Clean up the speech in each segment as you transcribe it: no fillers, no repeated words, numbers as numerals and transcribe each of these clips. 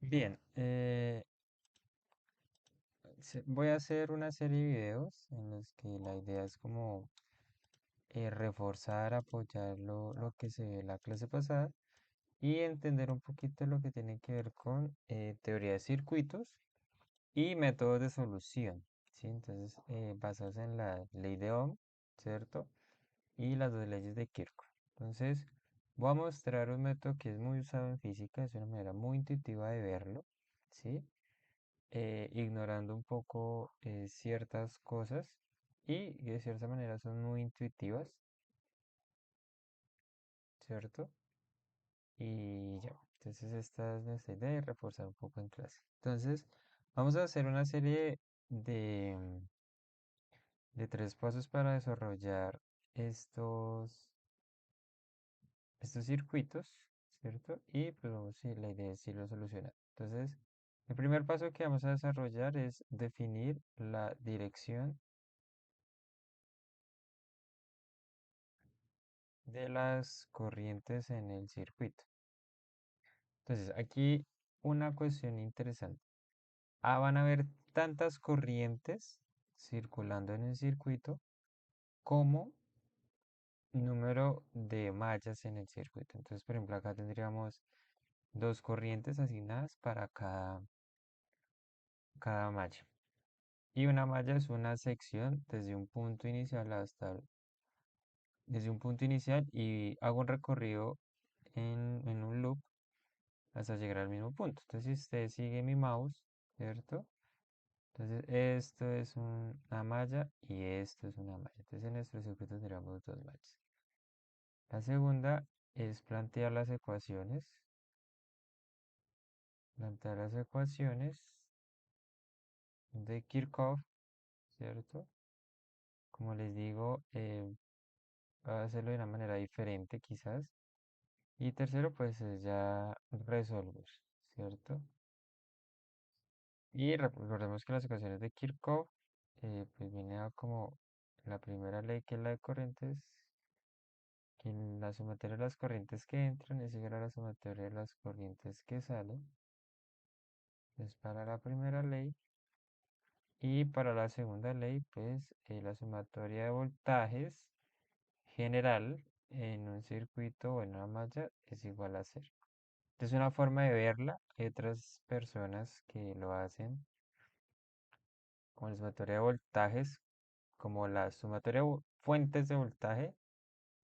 Bien, voy a hacer una serie de videos en los que la idea es como reforzar, apoyar lo que se ve en la clase pasada y entender un poquito lo que tiene que ver con teoría de circuitos y métodos de solución, ¿sí? Entonces, basados en la ley de Ohm, ¿cierto? Y las dos leyes de Kirchhoff. Entonces, voy a mostrar un método que es muy usado en física, es una manera muy intuitiva de verlo, ¿sí? Ignorando un poco ciertas cosas y de cierta manera son muy intuitivas, ¿cierto? Y ya, entonces esta es nuestra idea de reforzar un poco en clase. Entonces, vamos a hacer una serie de tres pasos para desarrollar estos, estos circuitos, ¿cierto? Y pues vamos, sí, la idea es irlo solucionando. Entonces, el primer paso que vamos a desarrollar es definir la dirección de las corrientes en el circuito. Entonces, aquí una cuestión interesante. Van a haber tantas corrientes circulando en el circuito como número de mallas en el circuito. Entonces, por ejemplo, acá tendríamos dos corrientes asignadas para cada malla. Y una malla es una sección desde un punto inicial desde un punto inicial y hago un recorrido en un loop hasta llegar al mismo punto. Entonces, si usted sigue mi mouse, ¿cierto? Entonces, esto es una malla y esto es una malla. Entonces, en nuestro circuito tendríamos dos mallas. La segunda es plantear las ecuaciones de Kirchhoff, ¿cierto? Como les digo, voy a hacerlo de una manera diferente quizás. Y tercero, pues es ya resolver, ¿cierto? Y recordemos que las ecuaciones de Kirchhoff, pues viene a como la primera ley que es la de corrientes, que la sumatoria de las corrientes que entran es igual a la sumatoria de las corrientes que salen. Es para la primera ley. Y para la segunda ley, pues la sumatoria de voltajes general en un circuito o en una malla es igual a cero. Es una forma de verla. Hay otras personas que lo hacen con la sumatoria de voltajes, como la sumatoria de fuentes de voltaje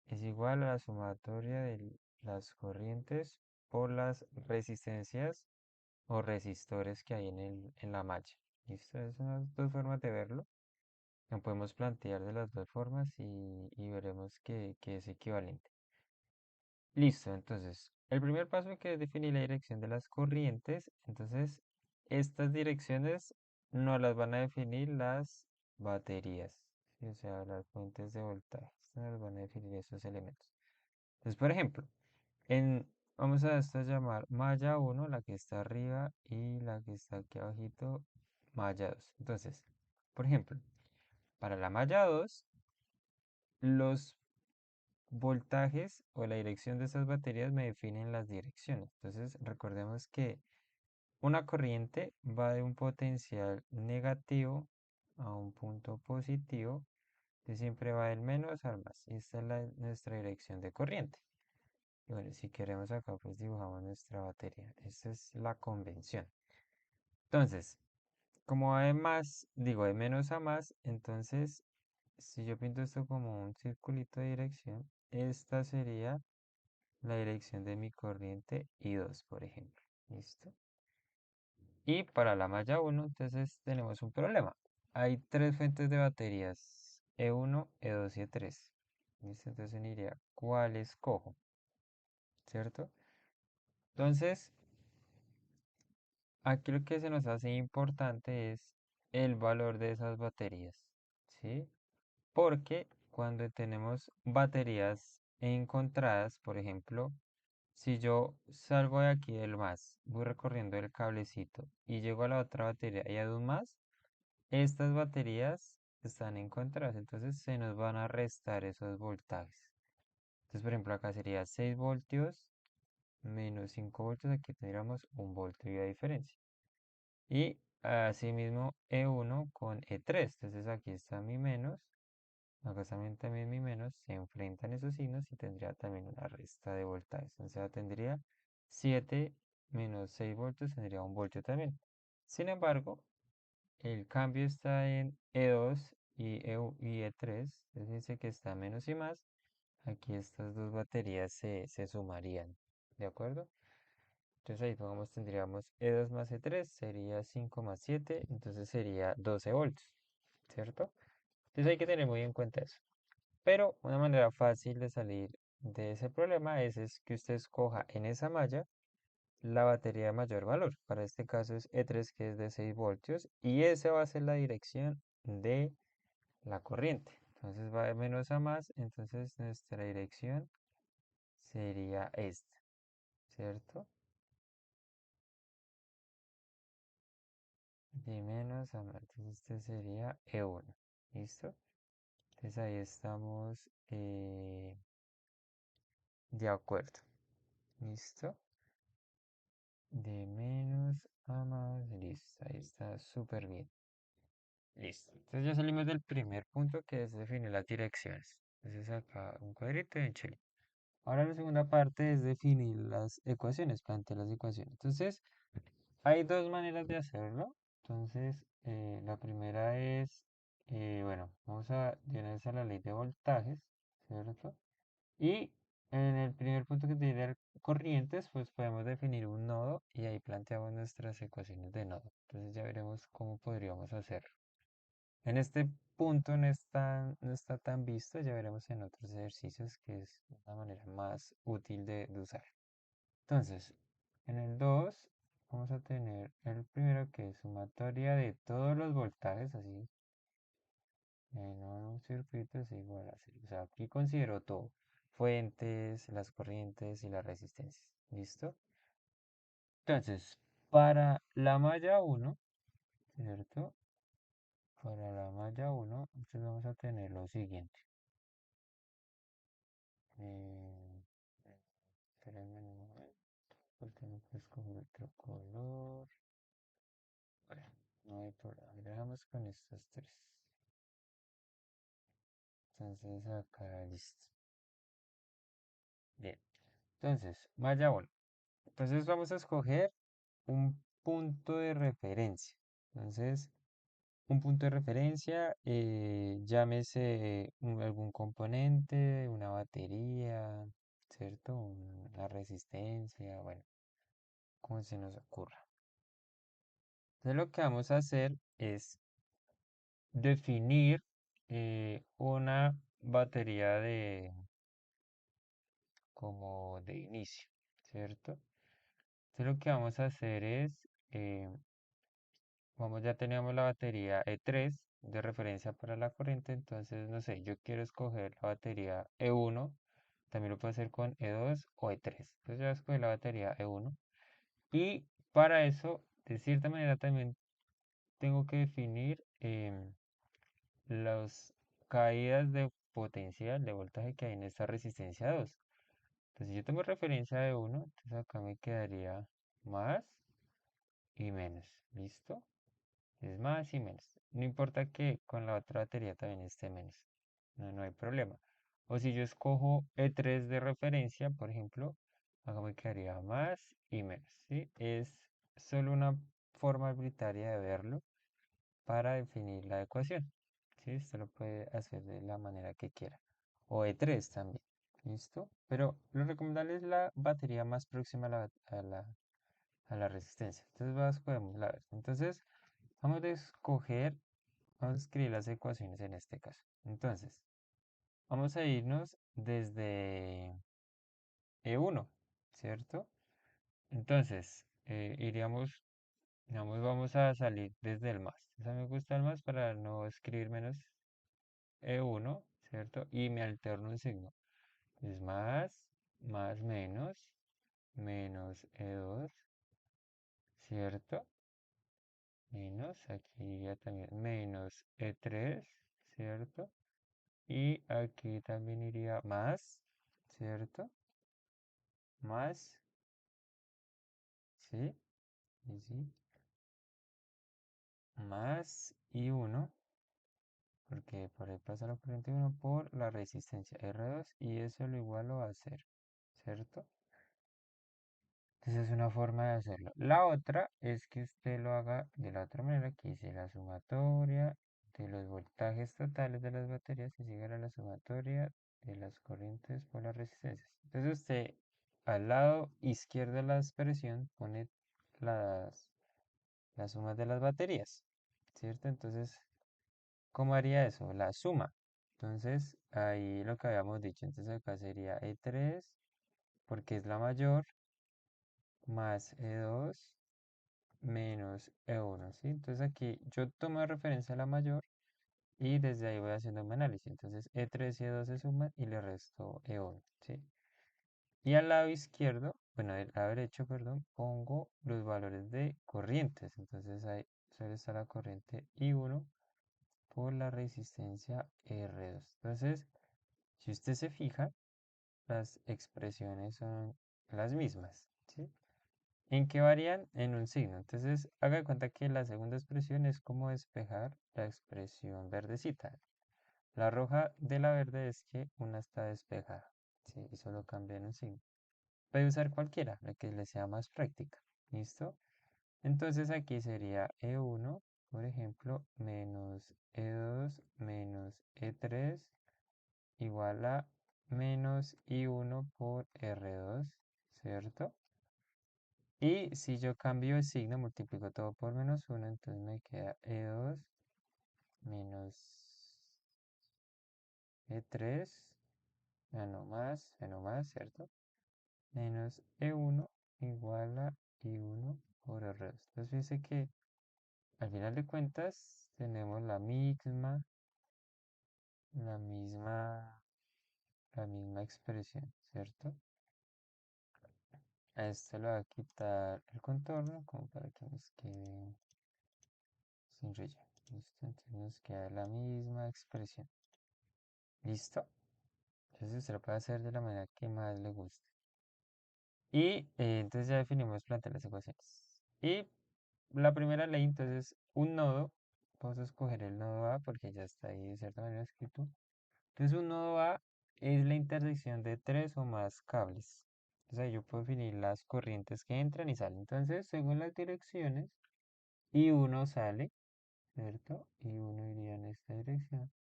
es igual a la sumatoria de las corrientes por las resistencias o resistores que hay en la malla. ¿Listo? Esas son las dos formas de verlo. Lo podemos plantear de las dos formas y veremos que es equivalente. Listo, entonces, el primer paso que es definir la dirección de las corrientes. Entonces, estas direcciones no las van a definir las baterías, ¿sí? O sea, las fuentes de voltaje. No las van a definir esos elementos. Entonces, por ejemplo, vamos a esta llamar malla uno, la que está arriba, y la que está aquí abajito, malla 2. Entonces, por ejemplo, para la malla 2 los voltajes o la dirección de esas baterías me definen las direcciones. Entonces, recordemos que una corriente va de un potencial negativo a un punto positivo, que siempre va del menos al más. Y esta es nuestra dirección de corriente. Y bueno, si queremos acá, pues dibujamos nuestra batería. Esta es la convención. Entonces, como va de más, digo de menos a más, entonces si yo pinto esto como un circulito de dirección, esta sería la dirección de mi corriente I2, por ejemplo. ¿Listo? Y para la malla uno entonces tenemos un problema. Hay tres fuentes de baterías, E1, E2 y E3. ¿Listo? Entonces uno diría, ¿cuál escojo? ¿Cierto? Entonces, aquí lo que se nos hace importante es el valor de esas baterías, ¿sí? Porque cuando tenemos baterías encontradas, por ejemplo, si yo salgo de aquí del más, voy recorriendo el cablecito y llego a la otra batería y hay un más, estas baterías están encontradas, entonces se nos van a restar esos voltajes. Entonces, por ejemplo, acá sería 6 voltios menos 5 voltios, aquí tendríamos un voltio de diferencia. Y asimismo E1 con E3, entonces aquí está mi menos, acá también mi menos, se enfrentan esos signos y tendría también una resta de voltajes. O sea, tendría 7 menos 6 voltios, tendría un voltio también. Sin embargo, el cambio está en E2 y E3, es decir, que está menos y más. Aquí estas dos baterías se sumarían, ¿de acuerdo? Entonces ahí pongamos, tendríamos E2 más E3, sería 5 más 7, entonces sería 12 voltios, ¿cierto? Entonces hay que tener muy en cuenta eso. Pero una manera fácil de salir de ese problema es que usted escoja en esa malla la batería de mayor valor. Para este caso es E3, que es de 6 voltios, y esa va a ser la dirección de la corriente. Entonces va de menos a más, entonces nuestra dirección sería esta, ¿cierto? De menos a más, entonces este sería E1, ¿listo? Entonces ahí estamos de acuerdo, ¿listo? De menos a más, listo, ahí está súper bien. Listo. Entonces ya salimos del primer punto, que es definir las direcciones. Entonces acá un cuadrito y un chelito. Ahora la segunda parte es definir las ecuaciones, plantear las ecuaciones. Entonces, hay dos maneras de hacerlo. Entonces, la primera es, bueno, vamos a llenar a la ley de voltajes, ¿cierto? Y en el primer punto que tiene corrientes, pues podemos definir un nodo y ahí planteamos nuestras ecuaciones de nodo. Entonces ya veremos cómo podríamos hacerlo. En este punto no está tan visto, ya veremos en otros ejercicios que es una manera más útil de usar. Entonces, en el 2 vamos a tener el primero que es sumatoria de todos los voltajes, así, en un circuito es igual a cero. O sea, aquí considero todo, fuentes, las corrientes y las resistencias. ¿Listo? Entonces, para la malla uno, ¿cierto? Para la malla uno, entonces vamos a tener lo siguiente. Eh, Espérenme un momento, porque no puedo escoger otro color. Bueno, no hay problema, dejamos con estos tres. Entonces acá listo. Bien. Entonces, malla 1. Entonces vamos a escoger un punto de referencia. Entonces, un punto de referencia, llámese algún componente, una batería, ¿cierto? Una resistencia, bueno, como se nos ocurra. Entonces lo que vamos a hacer es definir una batería de como de inicio, ¿cierto? Entonces lo que vamos a hacer es, eh, vamos, ya teníamos la batería E3 de referencia para la corriente, entonces, no sé, yo quiero escoger la batería E1, también lo puedo hacer con E2 o E3. Entonces yo voy a escoger la batería E1 y para eso, de cierta manera, también tengo que definir las caídas de potencial, de voltaje que hay en esta resistencia 2. Entonces, si yo tomo referencia de 1, entonces acá me quedaría más y menos. ¿Listo? Es más y menos. No importa que con la otra batería también esté menos. No, no hay problema. O si yo escojo E3 de referencia, por ejemplo, acá me quedaría más y menos. ¿Sí? Es solo una forma arbitraria de verlo para definir la ecuación. ¿Sí? Usted lo puede hacer de la manera que quiera. O E3 también. ¿Listo? Pero lo recomendable es la batería más próxima a la resistencia. Entonces podemos la ver. Entonces vamos a escoger, vamos a escribir las ecuaciones en este caso. Entonces, vamos a irnos desde E1, ¿cierto? Entonces, iríamos, digamos, vamos a salir desde el más. O sea, me gusta el más para no escribir menos E1, ¿cierto? Y me alterno un signo. Es más, menos E2, ¿cierto? Menos, aquí ya también, menos E3, ¿cierto? Y aquí también iría más, ¿cierto? Más. ¿sí? Y sí, más I1, porque por ahí pasa la corriente 1 por la resistencia R2 y eso lo igualo a cero, ¿cierto? Entonces es una forma de hacerlo. La otra es que usted lo haga de la otra manera, que dice la sumatoria de los voltajes totales de las baterías es igual a la sumatoria de las corrientes por las resistencias. Entonces usted al lado izquierdo de la expresión pone las, las sumas de las baterías, ¿cierto? Entonces, ¿cómo haría eso? La suma. Entonces, ahí lo que habíamos dicho, entonces acá sería E3, porque es la mayor, más E2 menos E1, ¿sí? Entonces aquí yo tomo de referencia la mayor y desde ahí voy haciendo mi análisis. Entonces E3 y E2 se suman y le resto E1, ¿sí? Y al lado izquierdo, bueno, del lado derecho, perdón, pongo los valores de corrientes. Entonces ahí solo está la corriente I1 por la resistencia R2. Entonces, si usted se fija, las expresiones son las mismas, ¿sí? ¿En qué varían? En un signo. Entonces, haga de cuenta que la segunda expresión es como despejar la expresión verdecita. La roja de la verde es que una está despejada, ¿sí? Y solo cambia en un signo. Puede usar cualquiera, la que le sea más práctica. ¿Listo? Entonces aquí sería E1, por ejemplo, menos E2 menos E3 igual a menos I1 por R2, ¿cierto? Y si yo cambio el signo, multiplico todo por menos uno, entonces me queda E2 menos E3, no más, ¿cierto? Menos E1 igual a I1 por R2. Entonces fíjense que al final de cuentas tenemos la misma, la misma expresión, ¿cierto? A esto le voy a quitar el contorno como para que nos quede sin relleno. ¿Listo? Entonces nos queda la misma expresión. ¿Listo? Entonces usted lo puede hacer de la manera que más le guste. Y entonces ya definimos plantear las ecuaciones. Y la primera ley, entonces, un nodo, vamos a escoger el nodo A porque ya está ahí de cierta manera escrito. Entonces un nodo A es la intersección de tres o más cables. O sea, yo puedo definir las corrientes que entran y salen. Entonces, según las direcciones, y uno sale, ¿cierto? Y uno iría en esta dirección.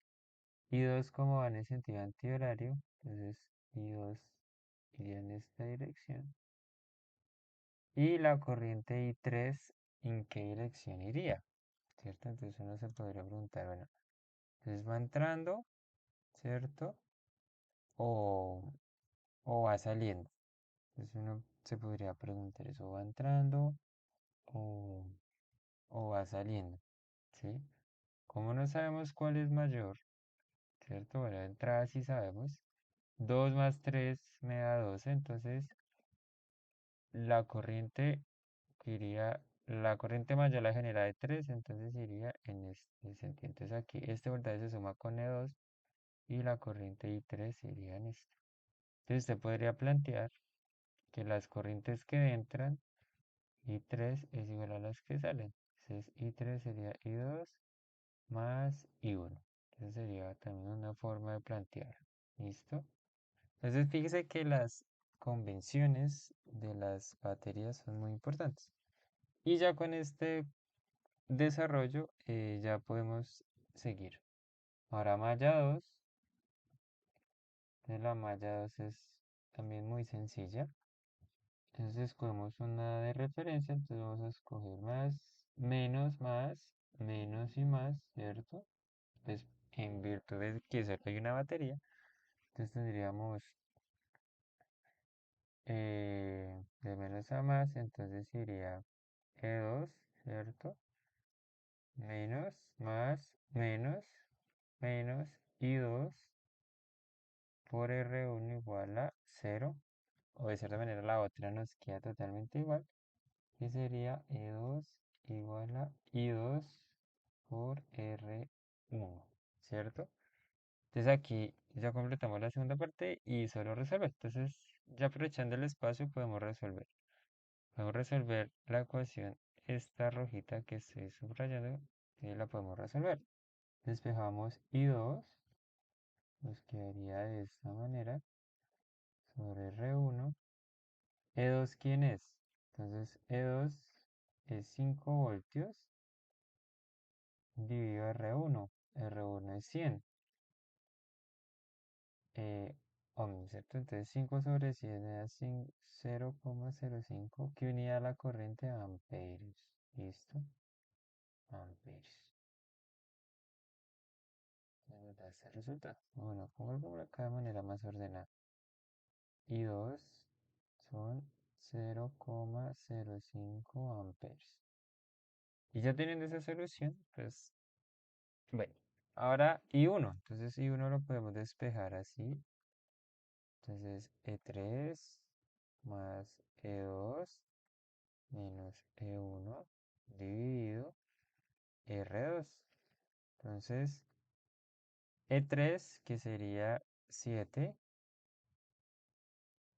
Y 2 como van en sentido antihorario, entonces I2 iría en esta dirección. Y la corriente I3, ¿en qué dirección iría? ¿Cierto? Entonces uno se podría preguntar, bueno, entonces va entrando, ¿cierto? O, o va saliendo. Entonces uno se podría preguntar, ¿eso va entrando o, o va saliendo? ¿Sí? Como no sabemos cuál es mayor, ¿cierto? Bueno, de entrada sí sabemos. 2 más 3 me da 12, entonces la corriente la corriente mayor la genera de 3, entonces iría en este sentido. Entonces aquí este voltaje se suma con E2 y la corriente I3 iría en esto. Entonces usted podría plantear que las corrientes que entran, I3 es igual a las que salen. Entonces I3 sería I2 más I1. Entonces sería también una forma de plantear. ¿Listo? Entonces fíjese que las convenciones de las baterías son muy importantes. Y ya con este desarrollo ya podemos seguir. Ahora malla 2. De la malla 2 es también muy sencilla. Entonces escogemos una de referencia. Entonces vamos a escoger menos y más, ¿cierto? Pues en virtud de que solo hay una batería. Entonces tendríamos de menos a más. Entonces iría E2, ¿cierto? Menos, más, menos y 2 por R1 igual a cero. O de cierta manera la otra nos queda totalmente igual. Que sería E2 igual a I2 por R1. ¿Cierto? Entonces aquí ya completamos la segunda parte y solo resolver. Entonces ya aprovechando el espacio podemos resolver. Podemos resolver la ecuación, esta rojita que estoy subrayando, y la podemos resolver. Despejamos I2, nos quedaría de esta manera, sobre R1. E2, ¿quién es? Entonces, E2 es 5 voltios dividido R1. R1 es 100 ¿cierto? Entonces 5 sobre 100 me da 0,05. ¿Qué unidad la corriente? Amperes. ¿Listo? Amperes. Nos da este resultado. Bueno, pongo acá de manera más ordenada. Y 2 son 0,05 amperes. Y ya teniendo esa solución, pues, bueno. Ahora I1. Entonces I1 lo podemos despejar así. Entonces E3 más E2 menos E1 dividido R2. Entonces, E3, que sería 7,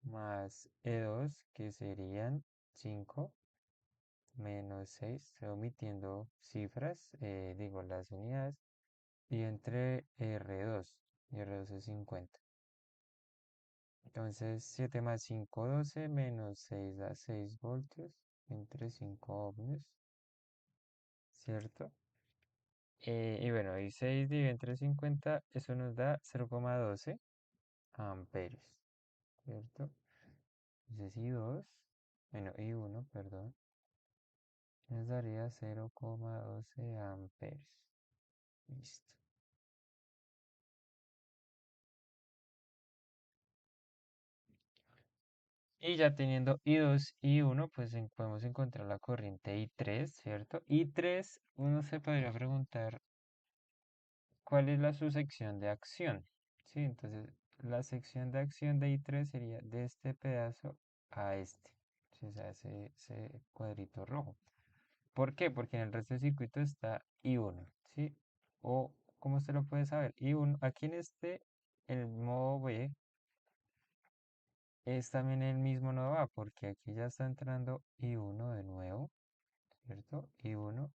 más E2, que serían 5, menos 6, estoy omitiendo cifras, digo las unidades, y entre R2, y R2 es 50. Entonces, 7 más 5, 12, menos 6 da 6 voltios, entre 5 ohmios, ¿cierto? Y bueno, y 6 dividido entre 50, eso nos da 0,12 amperes, ¿cierto? Entonces I2, bueno, I1, perdón, nos daría 0,12 amperes. Listo. Y ya teniendo I2 y I1, pues podemos encontrar la corriente I3, ¿cierto? I3, uno se podría preguntar, ¿cuál es la subsección de acción? Sí, entonces la sección de acción de I3 sería de este pedazo a este. Sí, o sea, ese cuadrito rojo. ¿Por qué? Porque en el resto del circuito está I1, ¿sí? O, ¿cómo usted lo puede saber? I1, aquí en en el modo B, es también el mismo nodo A, porque aquí ya está entrando I1 de nuevo, ¿cierto? I1.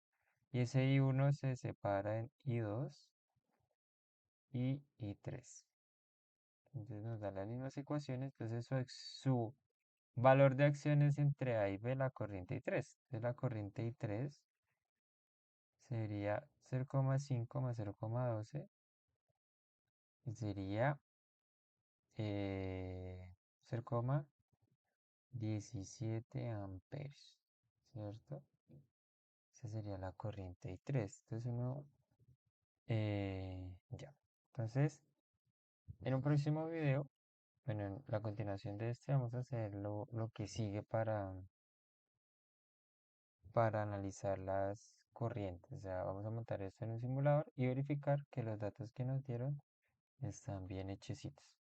Y ese I1 se separa en I2 y I3. Entonces nos da las mismas ecuaciones, entonces su valor de acción es entre A y B, la corriente I3. Entonces la corriente I3 sería 0,5 más 0,12 y sería 0,17 amperes, ¿cierto? Esa sería la corriente I3. Entonces ya. Entonces, en un próximo video, bueno, en la continuación de este vamos a hacer lo que sigue para analizar las corrientes. O sea, vamos a montar esto en un simulador y verificar que los datos que nos dieron están bien hechecitos.